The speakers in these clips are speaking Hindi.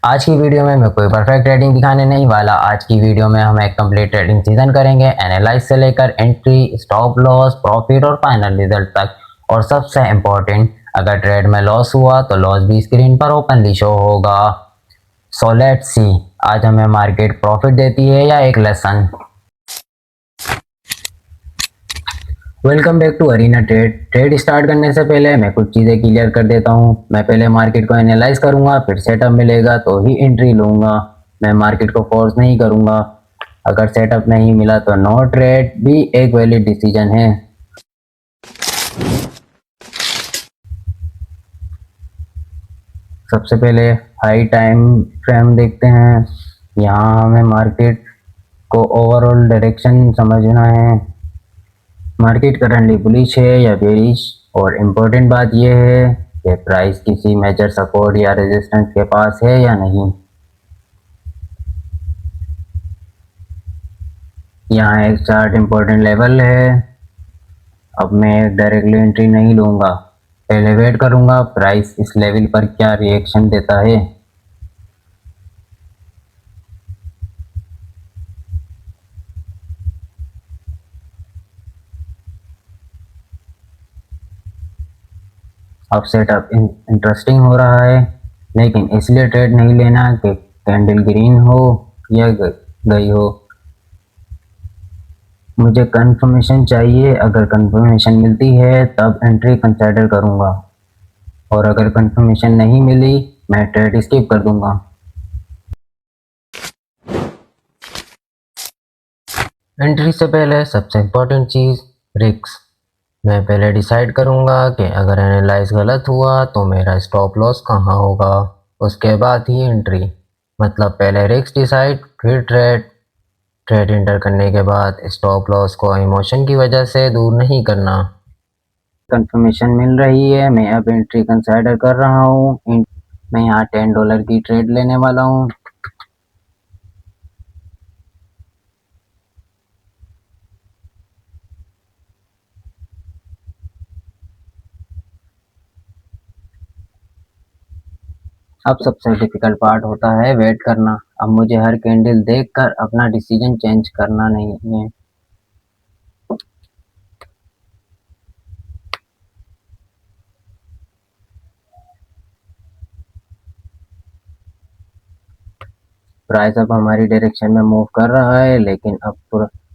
आज की वीडियो में मैं कोई परफेक्ट ट्रेडिंग दिखाने नहीं वाला। आज की वीडियो में हम एक कंप्लीट ट्रेडिंग सीजन करेंगे, एनालाइज से लेकर एंट्री, स्टॉप लॉस, प्रॉफिट और फाइनल रिजल्ट तक। और सबसे इम्पोर्टेंट, अगर ट्रेड में लॉस हुआ तो लॉस भी स्क्रीन पर ओपनली शो होगा। सो लेट्स सी, आज हमें मार्केट प्रॉफिट देती है या एक lesson. Welcome back to Arena Trade. Trade start करने से पहले मैं कुछ चीज़ें क्लियर कर देता हूँ। मैं पहले मार्केट को एनालाइज करूंगा, फिर सेटअप मिलेगा तो ही एंट्री लूंगा। मैं मार्केट को फोर्स नहीं करूंगा। अगर सेटअप नहीं मिला तो नो ट्रेड भी एक वैलिड डिसीजन है। सबसे पहले हाई टाइम फ्रेम देखते हैं। यहाँ हमें मार्केट को ओवरऑल डायरेक्शन समझना है। मार्केट करंटली बुलिश है या बेरिश, और इम्पोर्टेंट बात यह है कि प्राइस किसी मेजर सपोर्ट या रेजिस्टेंस के पास है या नहीं। यहाँ एक चार्ट इम्पोर्टेंट लेवल है। अब मैं डायरेक्टली एंट्री नहीं लूँगा, पहले वेट करूँगा प्राइस इस लेवल पर क्या रिएक्शन देता है। अब सेटअप इंटरेस्टिंग हो रहा है, लेकिन इसलिए ट्रेड नहीं लेना कि कैंडल ग्रीन हो या गई हो। मुझे कंफर्मेशन चाहिए। अगर कंफर्मेशन मिलती है तब एंट्री कंसिडर करूँगा, और अगर कंफर्मेशन नहीं मिली मैं ट्रेड स्किप कर दूंगा। एंट्री से पहले सबसे इम्पोर्टेंट चीज़ रिस्क। मैं पहले डिसाइड करूंगा कि अगर एनालाइज गलत हुआ तो मेरा स्टॉप लॉस कहाँ होगा, उसके बाद ही एंट्री। मतलब पहले रिस्क डिसाइड फिर ट्रेड। ट्रेड एंटर करने के बाद स्टॉप लॉस को इमोशन की वजह से दूर नहीं करना। कंफर्मेशन मिल रही है, मैं अब एंट्री कंसिडर कर रहा हूँ। मैं यहाँ $10 की ट्रेड लेने वाला हूँ। अब सबसे डिफिकल्ट पार्ट होता है वेट करना। अब मुझे हर कैंडल देखकर अपना डिसीजन चेंज करना नहीं है। प्राइस अब हमारी डायरेक्शन में मूव कर रहा है, लेकिन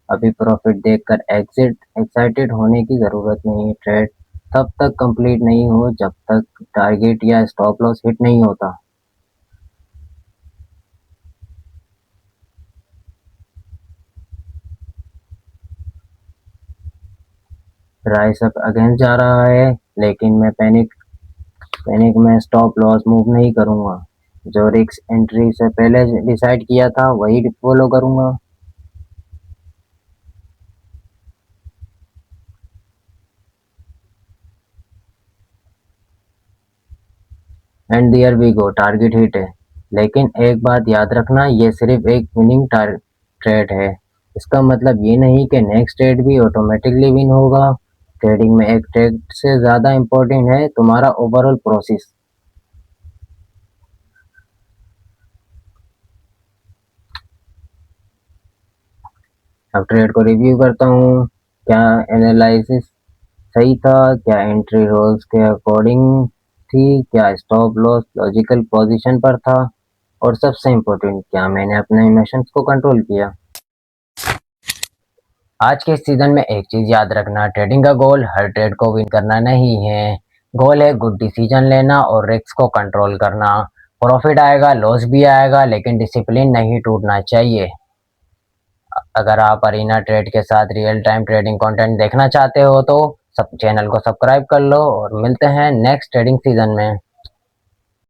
अभी प्रॉफिट देखकर एक्साइटेड होने की ज़रूरत नहीं है। ट्रेड तब तक कंप्लीट नहीं हो जब तक टारगेट या स्टॉप लॉस हिट नहीं होता। प्राइस अब अगेंस्ट जा रहा है, लेकिन मैं पैनिक में स्टॉप लॉस मूव नहीं करूंगा। जो रिस्क एंट्री से पहले डिसाइड किया था वही फॉलो करूंगा। And there we go, target hit है। लेकिन एक बात याद रखना, ये सिर्फ एक विनिंग ट्रेड है। इसका मतलब ये नहीं कि नेक्स्ट ट्रेड भी ऑटोमेटिकली विन होगा। ट्रेडिंग में एक ट्रेड से ज़्यादा इम्पोर्टेंट है तुम्हारा ओवरऑल प्रोसेस। अब ट्रेड को रिव्यू करता हूँ। क्या एनालिसिस सही था? क्या एंट्री रोल्स के अकॉर्डिंग थी? क्या स्टॉप लॉस लॉजिकल पोजीशन पर था? और सबसे इम्पोर्टेंट, क्या मैंने अपने इमोशंस को कंट्रोल किया? आज के सीजन में एक चीज याद रखना, ट्रेडिंग का गोल हर ट्रेड को विन करना नहीं है। गोल है गुड डिसीजन लेना और रिस्क को कंट्रोल करना। प्रॉफिट आएगा, लॉस भी आएगा, लेकिन डिसिप्लिन नहीं टूटना चाहिए। अगर आप अरीना ट्रेड के साथ रियल टाइम ट्रेडिंग कंटेंट देखना चाहते हो तो सब चैनल को सब्सक्राइब कर लो, और मिलते हैं नेक्स्ट ट्रेडिंग सीजन में।